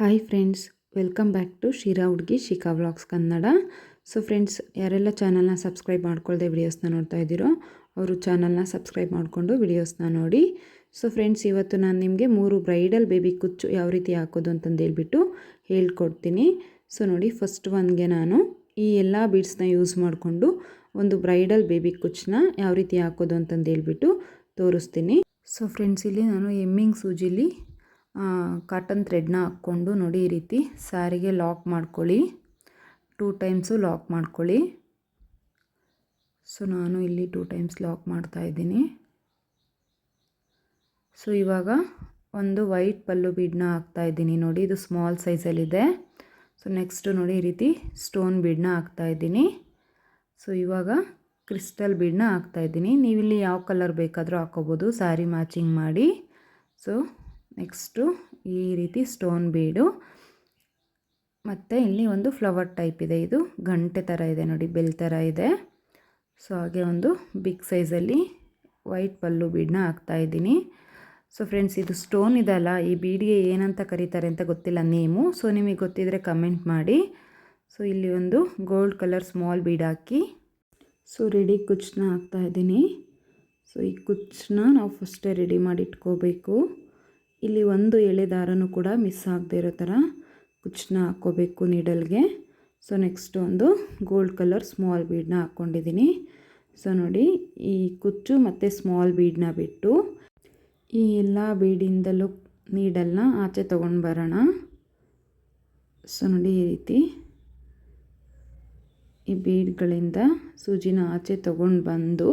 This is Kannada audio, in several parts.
Hi friends, welcome back to Shira ಹುಡುಗಿ Shikha vlogs Kannada. So friends, ಯಾರೆಲ್ಲ ಚಾನಲ್ನ ಸಬ್ಸ್ಕ್ರೈಬ್ ಮಾಡ್ಕೊಳ್ದೆ ವಿಡಿಯೋಸ್ನ ನೋಡ್ತಾ ಇದ್ದೀರೋ ಅವರು ಚಾನಲ್ನ ಸಬ್ಸ್ಕ್ರೈಬ್ ಮಾಡಿಕೊಂಡು ವಿಡಿಯೋಸ್ನ ನೋಡಿ. ಸೊ ಫ್ರೆಂಡ್ಸ್, ಇವತ್ತು ನಾನು ನಿಮಗೆ 3 ಬ್ರೈಡಲ್ ಬೇಬಿ ಕುಚ್ಚು ಯಾವ ರೀತಿ ಹಾಕೋದು ಅಂತಂದು ಹೇಳ್ಬಿಟ್ಟು ಹೇಳ್ಕೊಡ್ತೀನಿ. ಸೊ ನೋಡಿ, ಫಸ್ಟ್ ಒನ್ಗೆ ನಾನು ಈ ಎಲ್ಲ ಬೀಡ್ಸ್ನ ಯೂಸ್ ಮಾಡಿಕೊಂಡು ಒಂದು ಬ್ರೈಡಲ್ ಬೇಬಿ ಕುಚ್ಚನ್ನ ಯಾವ ರೀತಿ ಹಾಕೋದು ಅಂತಂದು ಹೇಳ್ಬಿಟ್ಟು ತೋರಿಸ್ತೀನಿ. ಸೊ ಫ್ರೆಂಡ್ಸ್, ಇಲ್ಲಿ ನಾನು ಎಮ್ಮಿಂಗ್ ಸೂಜಿಲಿ ಕಾಟನ್ ಥ್ರೆಡ್ನ ಹಾಕ್ಕೊಂಡು ನೋಡಿ ಈ ರೀತಿ ಸ್ಯಾರಿಗೆ ಲಾಕ್ ಮಾಡ್ಕೊಳ್ಳಿ. 2 ಟೈಮ್ಸು ಲಾಕ್ ಮಾಡ್ಕೊಳ್ಳಿ. ಸೊ ನಾನು ಇಲ್ಲಿ 2 ಟೈಮ್ಸ್ ಲಾಕ್ ಮಾಡ್ತಾ ಇದ್ದೀನಿ. ಸೊ ಇವಾಗ ಒಂದು ವೈಟ್ ಪಲ್ಲು ಬೀಡನ್ನ ಹಾಕ್ತಾ ಇದ್ದೀನಿ. ನೋಡಿ, ಇದು ಸ್ಮಾಲ್ ಸೈಜಲ್ಲಿದೆ. ಸೊ ನೆಕ್ಸ್ಟು ನೋಡಿ ಈ ರೀತಿ ಸ್ಟೋನ್ ಬೀಡನ್ನ ಹಾಕ್ತಾ ಇದ್ದೀನಿ. ಸೊ ಇವಾಗ ಕ್ರಿಸ್ಟಲ್ ಬೀಡನ್ನ ಹಾಕ್ತಾ ಇದ್ದೀನಿ. ನೀವಿಲ್ಲಿ ಯಾವ ಕಲರ್ ಬೇಕಾದರೂ ಹಾಕೋಬೋದು, ಸ್ಯಾರಿ ಮ್ಯಾಚಿಂಗ್ ಮಾಡಿ. ಸೊ ನೆಕ್ಸ್ಟು ಈ ರೀತಿ ಸ್ಟೋನ್ ಬೀಡು, ಮತ್ತು ಇಲ್ಲಿ ಒಂದು ಫ್ಲವರ್ ಟೈಪ್ ಇದೆ. ಇದು ಗಂಟೆ ಥರ ಇದೆ ನೋಡಿ, ಬೆಲ್ ಥರ ಇದೆ. ಸೊ ಹಾಗೆ ಒಂದು ಬಿಗ್ ಸೈಜಲ್ಲಿ ವೈಟ್ ಪಲ್ಲು ಬೀಡನ್ನ ಹಾಕ್ತಾಯಿದ್ದೀನಿ. ಸೊ ಫ್ರೆಂಡ್ಸ್, ಇದು ಸ್ಟೋನ್ ಇದೆಲ್ಲ, ಈ ಬೀಡಿಗೆ ಏನಂತ ಕರೀತಾರೆ ಅಂತ ಗೊತ್ತಿಲ್ಲ ನೇಮು. ಸೊ ನಿಮಗೆ ಗೊತ್ತಿದ್ದರೆ ಕಮೆಂಟ್ ಮಾಡಿ. ಸೊ ಇಲ್ಲಿ ಒಂದು ಗೋಲ್ಡ್ ಕಲರ್ ಸ್ಮಾಲ್ ಬೀಡ್ ಹಾಕಿ ಸೊ ರೆಡಿ ಕುಚ್ಚನ್ನ ಹಾಕ್ತಾಯಿದ್ದೀನಿ. ಸೊ ಈ ಕುಚ್ಚನ್ನ ನಾವು ಫಸ್ಟೇ ರೆಡಿ ಮಾಡಿ ಇಟ್ಕೋಬೇಕು. ಇಲ್ಲಿ ಒಂದು ಎಳೆ ದಾರನೂ ಕೂಡ ಮಿಸ್ ಆಗದೆ ಇರೋ ಥರ ಕುಚ್ಚನ್ನ ಹಾಕ್ಕೋಬೇಕು ನೀಡಲ್ಗೆ. ಸೊ ನೆಕ್ಸ್ಟ್ ಒಂದು ಗೋಲ್ಡ್ ಕಲರ್ ಸ್ಮಾಲ್ ಬೀಡನ್ನ ಹಾಕ್ಕೊಂಡಿದ್ದೀನಿ. ಸೊ ನೋಡಿ, ಈ ಕುಚ್ಚು ಮತ್ತು ಸ್ಮಾಲ್ ಬೀಡನ್ನ ಬಿಟ್ಟು ಈ ಎಲ್ಲ ಬೀಡಿಂದಲೂ ನೀಡಲ್ನ ಆಚೆ ತೊಗೊಂಡು ಬರೋಣ. ಸೊ ನೋಡಿ, ಈ ರೀತಿ ಈ ಬೀಡ್ಗಳಿಂದ ಸೂಜಿನ ಆಚೆ ತೊಗೊಂಡು ಬಂದು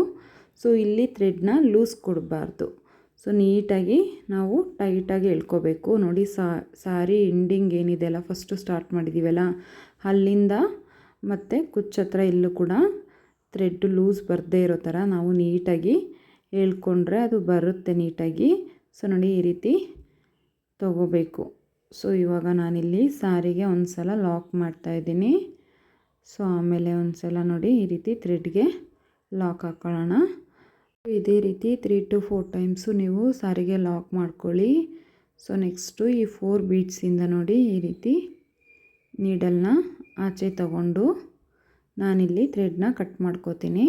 ಸೊ ಇಲ್ಲಿ ಥ್ರೆಡ್ನ ಲೂಸ್ ಕೊಡಬಾರ್ದು. ಸೊ ನೀಟಾಗಿ ನಾವು ಟೈಟಾಗಿ ಎಳ್ಕೋಬೇಕು. ನೋಡಿ, ಸಾರಿ ಎಂಡಿಂಗ್ ಏನಿದೆ ಅಲ್ಲ, ಫಸ್ಟು ಸ್ಟಾರ್ಟ್ ಮಾಡಿದ್ದೀವಲ್ಲ ಅಲ್ಲಿಂದ ಮತ್ತು ಕುಚ್ಚ ಹತ್ರ ಎಲ್ಲೂ ಕೂಡ ಥ್ರೆಡ್ ಲೂಸ್ ಬರದೇ ಇರೋ ಥರ ನಾವು ನೀಟಾಗಿ ಎಳ್ಕೊಂಡ್ರೆ ಅದು ಬರುತ್ತೆ ನೀಟಾಗಿ. ಸೊ ನೋಡಿ, ಈ ರೀತಿ ತಗೋಬೇಕು. ಸೊ ಇವಾಗ ನಾನಿಲ್ಲಿ ಸಾರಿಗೆ ಒಂದು ಸಲ ಲಾಕ್ ಮಾಡ್ತಾಯಿದ್ದೀನಿ. ಸೊ ಆಮೇಲೆ ಒಂದು ಸಲ ನೋಡಿ ಈ ರೀತಿ ಥ್ರೆಡ್ಗೆ ಲಾಕ್ ಹಾಕ್ಕೊಳ್ಳೋಣ. ಇದೇ ರೀತಿ 3 to 4 ಟೈಮ್ಸು ನೀವು ಸಾರಿಗೆ ಲಾಕ್ ಮಾಡ್ಕೊಳ್ಳಿ. ಸೊ ನೆಕ್ಸ್ಟು ಈ 4 ಬೀಡ್ಸಿಂದ ನೋಡಿ ಈ ರೀತಿ ನೀಡಲ್ನ ಆಚೆ ತಗೊಂಡು ನಾನಿಲ್ಲಿ ಥ್ರೆಡ್ನ ಕಟ್ ಮಾಡ್ಕೋತೀನಿ.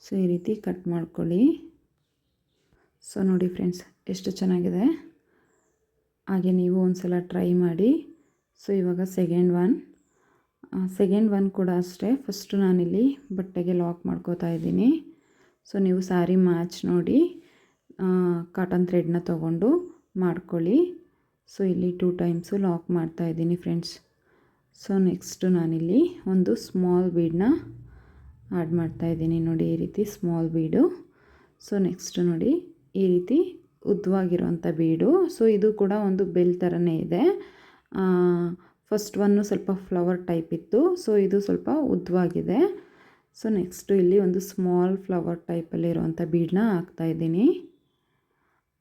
ಸೊ ಈ ರೀತಿ ಕಟ್ ಮಾಡ್ಕೊಳ್ಳಿ. ಸೊ ನೋಡಿ ಫ್ರೆಂಡ್ಸ್, ಎಷ್ಟು ಚೆನ್ನಾಗಿದೆ. ಹಾಗೆ ನೀವು ಒಂದು ಸಲ ಟ್ರೈ ಮಾಡಿ. ಸೊ ಇವಾಗ ಸೆಕೆಂಡ್ ಒನ್ ಕೂಡ ಅಷ್ಟೇ. ಫಸ್ಟು ನಾನಿಲ್ಲಿ ಬಟ್ಟೆಗೆ ಲಾಕ್ ಮಾಡ್ಕೋತಾ ಇದ್ದೀನಿ. ಸೊ ನೀವು ಸ್ಯಾರಿ ಮ್ಯಾಚ್ ನೋಡಿ ಕಾಟನ್ ಥ್ರೆಡ್ನ ತೊಗೊಂಡು ಮಾಡ್ಕೊಳ್ಳಿ. ಸೊ ಇಲ್ಲಿ 2 ಟೈಮ್ಸು ಲಾಕ್ ಮಾಡ್ತಾಯಿದ್ದೀನಿ ಫ್ರೆಂಡ್ಸ್. ಸೊ ನೆಕ್ಸ್ಟು ನಾನಿಲ್ಲಿ ಒಂದು ಸ್ಮಾಲ್ ಬೀಡನ್ನ ಆ್ಯಡ್ ಮಾಡ್ತಾಯಿದ್ದೀನಿ. ನೋಡಿ, ಈ ರೀತಿ ಸ್ಮಾಲ್ ಬೀಡು. ಸೊ ನೆಕ್ಸ್ಟು ನೋಡಿ ಈ ರೀತಿ ಉದ್ದವಾಗಿರೋಂಥ ಬೀಡು. ಸೊ ಇದು ಕೂಡ ಒಂದು ಬೆಲ್ ಥರನೇ ಇದೆ. ಫಸ್ಟ್ ಒನ್ನು ಸ್ವಲ್ಪ ಫ್ಲವರ್ ಟೈಪ್ ಇತ್ತು. ಸೊ ಇದು ಸ್ವಲ್ಪ ಉದ್ದವಾಗಿದೆ. ಸೊ ನೆಕ್ಸ್ಟು ಇಲ್ಲಿ ಒಂದು ಸ್ಮಾಲ್ ಫ್ಲವರ್ ಟೈಪಲ್ಲಿರುವಂಥ ಬೀಡನ್ನ ಹಾಕ್ತಾಯಿದ್ದೀನಿ.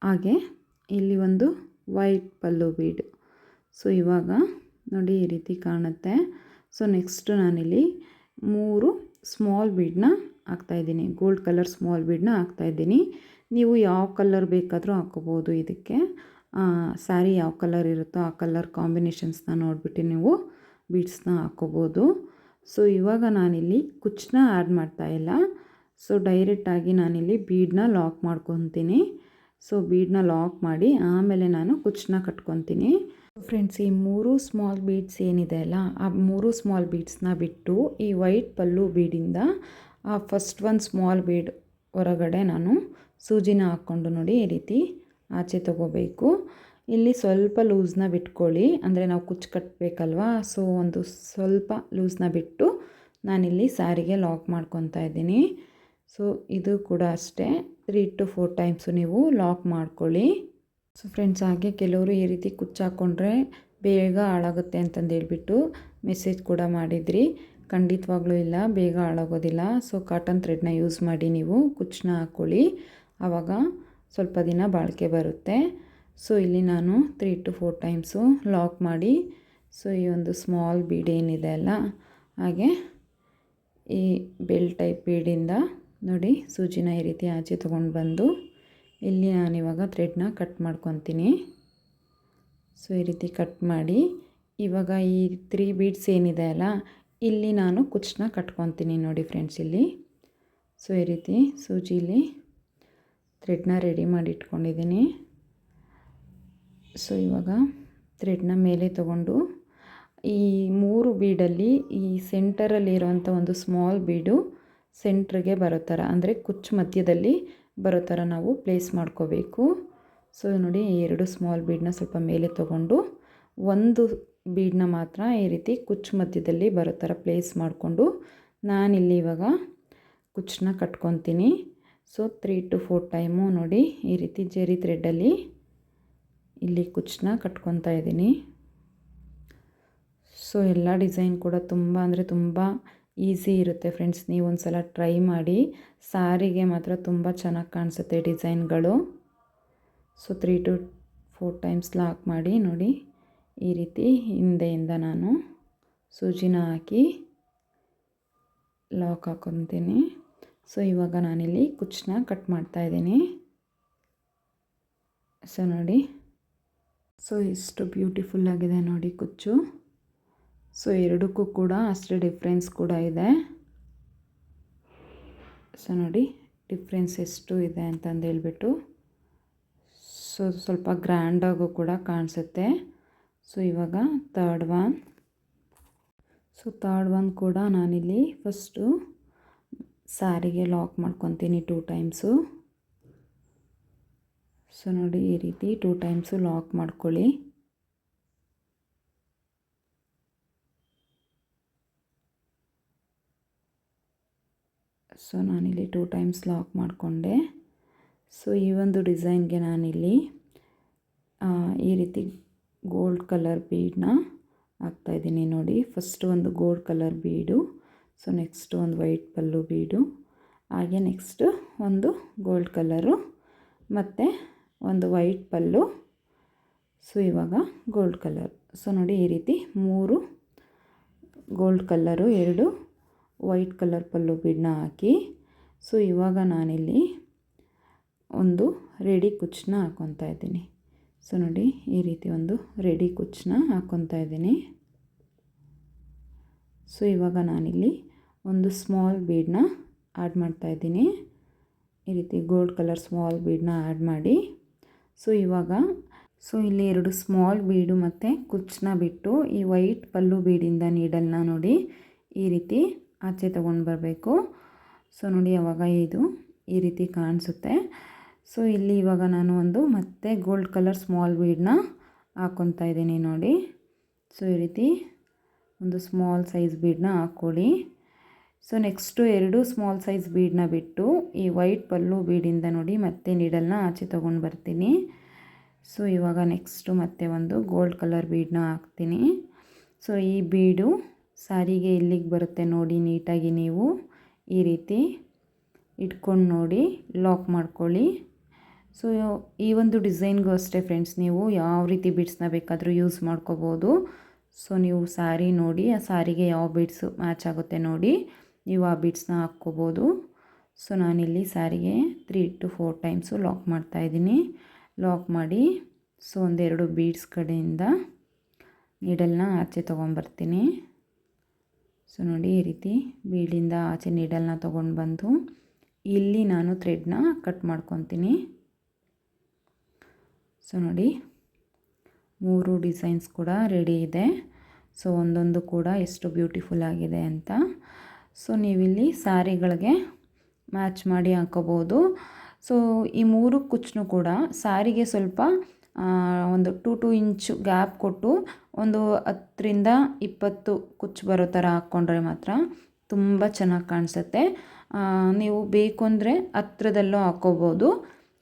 ಹಾಗೆ ಇಲ್ಲಿ ಒಂದು ವೈಟ್ ಪಲ್ಲು ಬೀಡು. ಸೊ ಇವಾಗ ನೋಡಿ ಈ ರೀತಿ ಕಾಣುತ್ತೆ. ಸೊ ನೆಕ್ಸ್ಟು ನಾನಿಲ್ಲಿ 3 ಸ್ಮಾಲ್ ಬೀಡನ್ನ ಹಾಕ್ತಾಯಿದ್ದೀನಿ. ಗೋಲ್ಡ್ ಕಲರ್ ಸ್ಮಾಲ್ ಬೀಡನ್ನ ಹಾಕ್ತಾಯಿದ್ದೀನಿ. ನೀವು ಯಾವ ಕಲರ್ ಬೇಕಾದರೂ ಹಾಕ್ಕೋಬೋದು. ಇದಕ್ಕೆ ಸ್ಯಾರಿ ಯಾವ ಕಲರ್ ಇರುತ್ತೋ ಆ ಕಲರ್ ಕಾಂಬಿನೇಷನ್ಸ್ನ ನೋಡಿಬಿಟ್ಟು ನೀವು ಬೀಡ್ಸ್ನ ಹಾಕ್ಕೋಬೋದು. ಸೊ ಇವಾಗ ನಾನಿಲ್ಲಿ ಕುಚ್ಚನ್ನ ಆ್ಯಡ್ ಮಾಡ್ತಾಯಿಲ್ಲ. ಸೊ ಡೈರೆಕ್ಟಾಗಿ ನಾನಿಲ್ಲಿ ಬೀಡನ್ನ ಲಾಕ್ ಮಾಡ್ಕೊತೀನಿ. ಸೊ ಬೀಡನ್ನ ಲಾಕ್ ಮಾಡಿ ಆಮೇಲೆ ನಾನು ಕುಚ್ಚನ್ನ ಕಟ್ಕೊತೀನಿ. ಫ್ರೆಂಡ್ಸ್, ಈ 3 ಸ್ಮಾಲ್ ಬೀಡ್ಸ್ ಏನಿದೆ ಅಲ್ಲ, ಆ 3 ಸ್ಮಾಲ್ ಬೀಡ್ಸ್ನ ಬಿಟ್ಟು ಈ ವೈಟ್ ಪಲ್ಲು ಬೀಡಿಂದ ಆ ಫಸ್ಟ್ ಒನ್ ಸ್ಮಾಲ್ ಬೀಡ್ ಹೊರಗಡೆ ನಾನು ಸೂಜಿನ ಹಾಕ್ಕೊಂಡು ನೋಡಿ ಈ ರೀತಿ ಆಚೆ ತಗೋಬೇಕು. ಇಲ್ಲಿ ಸ್ವಲ್ಪ ಲೂಸ್ನ ಬಿಟ್ಕೊಳ್ಳಿ, ಅಂದರೆ ನಾವು ಕುಚ್ಚು ಕಟ್ಟಬೇಕಲ್ವಾ. ಸೊ ಒಂದು ಸ್ವಲ್ಪ ಲೂಸ್ನ ಬಿಟ್ಟು ನಾನಿಲ್ಲಿ ಸ್ಯಾರಿಗೆ ಲಾಕ್ ಮಾಡ್ಕೊತಾ ಇದ್ದೀನಿ. ಸೊ ಇದು ಕೂಡ ಅಷ್ಟೇ 3 to 4 ಟೈಮ್ಸು ನೀವು ಲಾಕ್ ಮಾಡ್ಕೊಳ್ಳಿ. ಸೊ ಫ್ರೆಂಡ್ಸ್, ಹಾಗೆ ಕೆಲವರು ಈ ರೀತಿ ಕುಚ್ಚು ಹಾಕ್ಕೊಂಡ್ರೆ ಬೇಗ ಹಾಳಾಗುತ್ತೆ ಅಂತಂದು ಹೇಳ್ಬಿಟ್ಟು ಮೆಸೇಜ್ ಕೂಡ ಮಾಡಿದ್ರಿ. ಖಂಡಿತವಾಗ್ಲೂ ಇಲ್ಲ, ಬೇಗ ಹಾಳಾಗೋದಿಲ್ಲ. ಸೊ ಕಾಟನ್ ಥ್ರೆಡ್ನ ಯೂಸ್ ಮಾಡಿ ನೀವು ಕುಚ್ಚನ್ನ ಹಾಕ್ಕೊಳ್ಳಿ, ಆವಾಗ ಸ್ವಲ್ಪ ದಿನ ಬಾಳಿಕೆ ಬರುತ್ತೆ. ಸೊ ಇಲ್ಲಿ ನಾನು 3 to 4 ಟೈಮ್ಸು ಲಾಕ್ ಮಾಡಿ ಸೊ ಈ ಒಂದು ಸ್ಮಾಲ್ ಬೀಡ್ ಏನಿದೆ ಅಲ್ಲ, ಹಾಗೆ ಈ ಬೆಲ್ ಟೈಪ್ ಬೀಡಿಂದ ನೋಡಿ ಸೂಜಿನ ಈ ರೀತಿ ಆಚೆ ತೊಗೊಂಡು ಬಂದು ಇಲ್ಲಿ ನಾನಿವಾಗ ಥ್ರೆಡ್ನ ಕಟ್ ಮಾಡ್ಕೊತೀನಿ. ಸೊ ಈ ರೀತಿ ಕಟ್ ಮಾಡಿ ಇವಾಗ ಈ 3 ಬೀಡ್ಸ್ ಏನಿದೆ ಅಲ್ಲ ಇಲ್ಲಿ ನಾನು ಕುಚ್ಚನ್ನ ಕಟ್ಕೊತೀನಿ ನೋಡಿ ಫ್ರೆಂಡ್ಸ್ ಇಲ್ಲಿ. ಸೊ ಈ ರೀತಿ ಸೂಜಿಲಿ ಥ್ರೆಡ್ನ ರೆಡಿ ಮಾಡಿ ಇಟ್ಕೊಂಡಿದ್ದೀನಿ. ಸೊ ಇವಾಗ ಥ್ರೆಡ್ನ ಮೇಲೆ ತಗೊಂಡು ಈ 3 ಬೀಡಲ್ಲಿ ಈ ಸೆಂಟರಲ್ಲಿರೋವಂಥ ಒಂದು ಸ್ಮಾಲ್ ಬೀಡು ಸೆಂಟ್ರಿಗೆ ಬರೋ ಥರ, ಅಂದರೆ ಕುಚ್ಚು ಮಧ್ಯದಲ್ಲಿ ಬರೋ ಥರ ನಾವು ಪ್ಲೇಸ್ ಮಾಡ್ಕೋಬೇಕು. ಸೊ ನೋಡಿ 2 ಸ್ಮಾಲ್ ಬೀಡನ್ನ ಸ್ವಲ್ಪ ಮೇಲೆ ತೊಗೊಂಡು ಒಂದು ಬೀಡನ್ನ ಮಾತ್ರ ಈ ರೀತಿ ಕುಚ್ಚು ಮಧ್ಯದಲ್ಲಿ ಬರೋ ಥರ ಪ್ಲೇಸ್ ಮಾಡಿಕೊಂಡು ನಾನಿಲ್ಲಿ ಇವಾಗ ಕುಚ್ಚನ್ನ ಕಟ್ಕೊತೀನಿ. ಸೊ 3 to 4 ಟೈಮು ನೋಡಿ ಈ ರೀತಿ ಜರಿ ಥ್ರೆಡ್ಡಲ್ಲಿ ಇಲ್ಲಿ ಕುಚ್ಚನ್ನ ಕಟ್ಕೊತಾ ಇದ್ದೀನಿ. ಸೊ ಎಲ್ಲ ಡಿಸೈನ್ ಕೂಡ ತುಂಬ ಅಂದರೆ ತುಂಬ ಈಸಿ ಇರುತ್ತೆ ಫ್ರೆಂಡ್ಸ್. ನೀವು ಒಂದು ಸಲ ಟ್ರೈ ಮಾಡಿ, ಸಾರಿಗೆ ಮಾತ್ರ ತುಂಬ ಚೆನ್ನಾಗಿ ಕಾಣಿಸುತ್ತೆ ಡಿಸೈನ್ಗಳು. ಸೊ 3 to 4 ಟೈಮ್ಸ್ ಲಾಕ್ ಮಾಡಿ ನೋಡಿ ಈ ರೀತಿ ಹಿಂದೆಯಿಂದ ನಾನು ಸೂಜಿನ ಹಾಕಿ ಲಾಕ್ ಹಾಕೊತೀನಿ. ಸೊ ಇವಾಗ ನಾನಿಲ್ಲಿ ಕುಚ್ಚನ್ನ ಕಟ್ ಮಾಡ್ತಾಯಿದ್ದೀನಿ. ಸೊ ನೋಡಿ, ಸೊ ಎಷ್ಟು ಬ್ಯೂಟಿಫುಲ್ಲಾಗಿದೆ ನೋಡಿ ಕುಚ್ಚು. ಸೊ ಎರಡಕ್ಕೂ ಕೂಡ ಅಷ್ಟೇ ಡಿಫ್ರೆನ್ಸ್ ಕೂಡ ಇದೆ. ಸೊ ನೋಡಿ ಡಿಫ್ರೆನ್ಸ್ ಎಷ್ಟು ಇದೆ ಅಂತಂದು ಹೇಳ್ಬಿಟ್ಟು. ಸೊ ಸ್ವಲ್ಪ ಗ್ರ್ಯಾಂಡಾಗೂ ಕೂಡ ಕಾಣಿಸುತ್ತೆ. ಸೊ ಇವಾಗ ಥರ್ಡ್ ಒನ್ ಕೂಡ ನಾನಿಲ್ಲಿ ಫಸ್ಟು ಸ್ಯಾರಿಗೆ ಲಾಕ್ ಮಾಡ್ಕೊತೀನಿ 2 ಟೈಮ್ಸು. ಸೊ ನೋಡಿ ಈ ರೀತಿ 2 ಟೈಮ್ಸು ಲಾಕ್ ಮಾಡ್ಕೊಳ್ಳಿ. ಸೊ ನಾನಿಲ್ಲಿ 2 ಟೈಮ್ಸ್ ಲಾಕ್ ಮಾಡಿಕೊಂಡೆ. ಸೊ ಈ ಒಂದು ಡಿಸೈನ್ಗೆ ನಾನಿಲ್ಲಿ ಈ ರೀತಿ ಗೋಲ್ಡ್ ಕಲರ್ ಬೀಡನ್ನ ಹಾಕ್ತಾಯಿದ್ದೀನಿ ನೋಡಿ. ಫಸ್ಟ್ ಒಂದು ಗೋಲ್ಡ್ ಕಲರ್ ಬೀಡು, ಸೊ ನೆಕ್ಸ್ಟ್ ಒಂದು ವೈಟ್ ಪಲ್ಲು ಬೀಡು, ಹಾಗೆ ನೆಕ್ಸ್ಟು ಒಂದು ಗೋಲ್ಡ್ ಕಲರು ಮತ್ತು ಒಂದು ವೈಟ್ ಪಲ್ಲು. ಸೊ ಇವಾಗ ಗೋಲ್ಡ್ ಕಲರ್. ಸೊ ನೋಡಿ ಈ ರೀತಿ 3 ಗೋಲ್ಡ್ ಕಲ್ಲರು 2 ವೈಟ್ ಕಲರ್ ಪಲ್ಲು ಬೀಡನ್ನ ಹಾಕಿ. ಸೊ ಇವಾಗ ನಾನಿಲ್ಲಿ ಒಂದು ರೆಡಿ ಕುಚ್ಚನ್ನ ಹಾಕ್ಕೊತಾ ಇದ್ದೀನಿ. ಸೊ ನೋಡಿ ಈ ರೀತಿ ಒಂದು ರೆಡಿ ಕುಚ್ಚನ್ನ ಹಾಕ್ಕೊತಾ ಇದ್ದೀನಿ. ಸೊ ಇವಾಗ ನಾನಿಲ್ಲಿ ಒಂದು ಸ್ಮಾಲ್ ಬೀಡನ್ನ ಆ್ಯಡ್ ಮಾಡ್ತಾಯಿದ್ದೀನಿ. ಈ ರೀತಿ ಗೋಲ್ಡ್ ಕಲರ್ ಸ್ಮಾಲ್ ಬೀಡನ್ನ ಆ್ಯಡ್ ಮಾಡಿ. ಸೊ ಇವಾಗ ಇಲ್ಲಿ 2 ಸ್ಮಾಲ್ ಬೀಡು ಮತ್ತು ಕುಚ್ಚನ್ನ ಬಿಟ್ಟು ಈ ವೈಟ್ ಪಲ್ಲು ಬೀಡಿಂದ ನೀಡಲ್ನ ನೋಡಿ ಈ ರೀತಿ ಆಚೆ ತೊಗೊಂಡು ಬರಬೇಕು. ಸೊ ನೋಡಿ ಆವಾಗ ಇದು ಈ ರೀತಿ ಕಾಣಿಸುತ್ತೆ. ಸೊ ಇಲ್ಲಿ ಇವಾಗ ನಾನು ಒಂದು ಮತ್ತೆ ಗೋಲ್ಡ್ ಕಲರ್ ಸ್ಮಾಲ್ ಬೀಡನ್ನ ಹಾಕ್ಕೊತಾ ಇದ್ದೀನಿ ನೋಡಿ. ಸೊ ಈ ರೀತಿ ಒಂದು ಸ್ಮಾಲ್ ಸೈಜ್ ಬೀಡನ್ನ ಹಾಕ್ಕೊಳ್ಳಿ. ಸೊ ನೆಕ್ಸ್ಟು 2 ಸ್ಮಾಲ್ ಸೈಜ್ ಬೀಡನ್ನ ಬಿಟ್ಟು ಈ ವೈಟ್ ಪಲ್ಲು ಬೀಡಿಂದ ನೋಡಿ ಮತ್ತೆ ನೀಡಲ್ನ ಆಚೆ ತೊಗೊಂಡು ಬರ್ತೀನಿ. ಸೊ ಇವಾಗ ನೆಕ್ಸ್ಟು ಮತ್ತೆ ಒಂದು ಗೋಲ್ಡ್ ಕಲರ್ ಬೀಡನ್ನ ಹಾಕ್ತೀನಿ. ಸೊ ಈ ಬೀಡು ಸಾರಿಗೆ ಎಲ್ಲಿಗೆ ಬರುತ್ತೆ ನೋಡಿ ನೀಟಾಗಿ ನೀವು ಈ ರೀತಿ ಇಟ್ಕೊಂಡು ನೋಡಿ ಲಾಕ್ ಮಾಡ್ಕೊಳ್ಳಿ. ಸೊ ಈ ಒಂದು ಡಿಸೈನ್ಗೂ ಅಷ್ಟೇ ಫ್ರೆಂಡ್ಸ್, ನೀವು ಯಾವ ರೀತಿ ಬೀಡ್ಸ್ನ ಬೇಕಾದರೂ ಯೂಸ್ ಮಾಡ್ಕೋಬೋದು. ಸೊ ನೀವು ಸ್ಯಾರಿ ನೋಡಿ ಆ ಸ್ಯಾರಿಗೆ ಯಾವ ಬೀಡ್ಸು ಮ್ಯಾಚ್ ಆಗುತ್ತೆ ನೋಡಿ ನೀವು ಆ ಬೀಡ್ಸ್ನ ಹಾಕ್ಕೋಬೋದು. ಸೊ ನಾನಿಲ್ಲಿ ಸ್ಯಾರಿಗೆ 3 to 4 ಟೈಮ್ಸು ಲಾಕ್ ಮಾಡ್ತಾಯಿದ್ದೀನಿ. ಲಾಕ್ ಮಾಡಿ ಸೊ ಒಂದೆರಡು ಬೀಡ್ಸ್ ಕಡೆಯಿಂದ ನೀಡಲ್ನ ಆಚೆ ತೊಗೊಂಬರ್ತೀನಿ. ಸೊ ನೋಡಿ ಈ ರೀತಿ ಬೀಡಿಂದ ಆಚೆ ನೀಡಲ್ನ ತೊಗೊಂಡು ಬಂದು ಇಲ್ಲಿ ನಾನು ಥ್ರೆಡ್ನ ಕಟ್ ಮಾಡ್ಕೊತೀನಿ. ಸೊ ನೋಡಿ 3 ಡಿಸೈನ್ಸ್ ಕೂಡ ರೆಡಿ ಇದೆ. ಸೊ ಒಂದೊಂದು ಕೂಡ ಎಷ್ಟು ಬ್ಯೂಟಿಫುಲ್ ಆಗಿದೆ ಅಂತ. ಸೊ ನೀವಿಲ್ಲಿ ಸ್ಯಾರಿಗಳಿಗೆ ಮ್ಯಾಚ್ ಮಾಡಿ ಹಾಕೋಬೋದು. ಸೊ ಈ 3 ಕುಚ್ಚನ್ನು ಕೂಡ ಸ್ಯಾರಿಗೆ ಸ್ವಲ್ಪ ಒಂದು 2 ಇಂಚು ಗ್ಯಾಪ್ ಕೊಟ್ಟು ಒಂದು 10ರಿಂದ 20 ಕುಚ್ಚು ಬರೋ ಥರ ಹಾಕ್ಕೊಂಡ್ರೆ ಮಾತ್ರ ತುಂಬ ಚೆನ್ನಾಗಿ ಕಾಣಿಸುತ್ತೆ. ನೀವು ಬೇಕು ಅಂದರೆ ಹತ್ರದಲ್ಲೂ ಹಾಕ್ಕೋಬೋದು,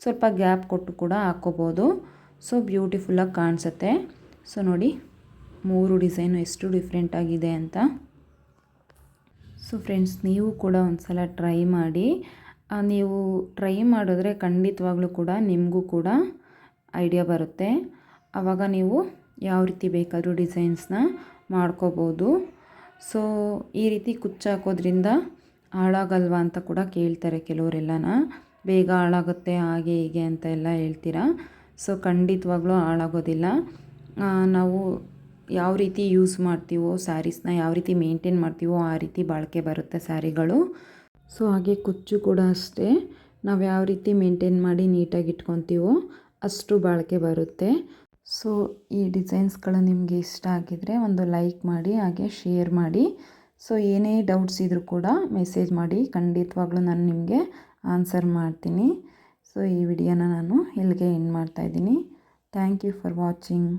ಸ್ವಲ್ಪ ಗ್ಯಾಪ್ ಕೊಟ್ಟು ಕೂಡ ಹಾಕ್ಕೋಬೋದು. ಸೊ ಬ್ಯೂಟಿಫುಲ್ಲಾಗಿ ಕಾಣಿಸುತ್ತೆ. ಸೊ ನೋಡಿ 3 ಡಿಸೈನು ಎಷ್ಟು ಡಿಫ್ರೆಂಟ್ ಆಗಿದೆ ಅಂತ. ಸೊ ಫ್ರೆಂಡ್ಸ್ ನೀವು ಕೂಡ ಒಂದು ಸಲ ಟ್ರೈ ಮಾಡಿ. ನೀವು ಟ್ರೈ ಮಾಡಿದ್ರೆ ಖಂಡಿತವಾಗ್ಲೂ ಕೂಡ ನಿಮಗೂ ಕೂಡ ಐಡಿಯಾ ಬರುತ್ತೆ. ಆವಾಗ ನೀವು ಯಾವ ರೀತಿ ಬೇಕಾದರೂ ಡಿಸೈನ್ಸ್ನ ಮಾಡ್ಕೋಬೋದು. ಸೊ ಈ ರೀತಿ ಕುಚ್ಚು ಹಾಕೋದ್ರಿಂದ ಹಾಳಾಗಲ್ವಾ ಅಂತ ಕೂಡ ಕೇಳ್ತಾರೆ ಕೆಲವರೆಲ್ಲನ. ಬೇಗ ಹಾಳಾಗುತ್ತೆ ಹಾಗೆ ಹೀಗೆ ಅಂತ ಎಲ್ಲ ಹೇಳ್ತೀರಾ. ಸೊ ಖಂಡಿತವಾಗ್ಲೂ ಹಾಳಾಗೋದಿಲ್ಲ. ನಾವು ಯಾವ ರೀತಿ ಯೂಸ್ ಮಾಡ್ತೀವೋ ಸ್ಯಾರೀಸ್ನ ಯಾವ ರೀತಿ ಮೇಂಟೈನ್ ಮಾಡ್ತೀವೋ ಆ ರೀತಿ ಬಾಳಿಕೆ ಬರುತ್ತೆ ಸ್ಯಾರಿಗಳು. ಸೊ ಹಾಗೆ ಕುಚ್ಚು ಕೂಡ ಅಷ್ಟೇ, ನಾವು ಯಾವ ರೀತಿ ಮೇಂಟೈನ್ ಮಾಡಿ ನೀಟಾಗಿ ಇಟ್ಕೊತೀವೋ ಅಷ್ಟು ಬಾಳಿಕೆ ಬರುತ್ತೆ. ಸೊ ಈ ಡಿಸೈನ್ಸ್ಗಳು ನಿಮಗೆ ಇಷ್ಟ ಆಗಿದರೆ ಒಂದು ಲೈಕ್ ಮಾಡಿ, ಹಾಗೆ ಶೇರ್ ಮಾಡಿ. ಸೊ ಏನೇ ಡೌಟ್ಸ್ ಇದ್ದರೂ ಕೂಡ ಮೆಸೇಜ್ ಮಾಡಿ, ಖಂಡಿತವಾಗ್ಲೂ ನಾನು ನಿಮಗೆ ಆನ್ಸರ್ ಮಾಡ್ತೀನಿ. ಸೊ ಈ ವಿಡಿಯೋನ ನಾನು ಇಲ್ಲಿಗೆ ಎಂಡ್ ಮಾಡ್ತಾಯಿದ್ದೀನಿ. Thank you for watching.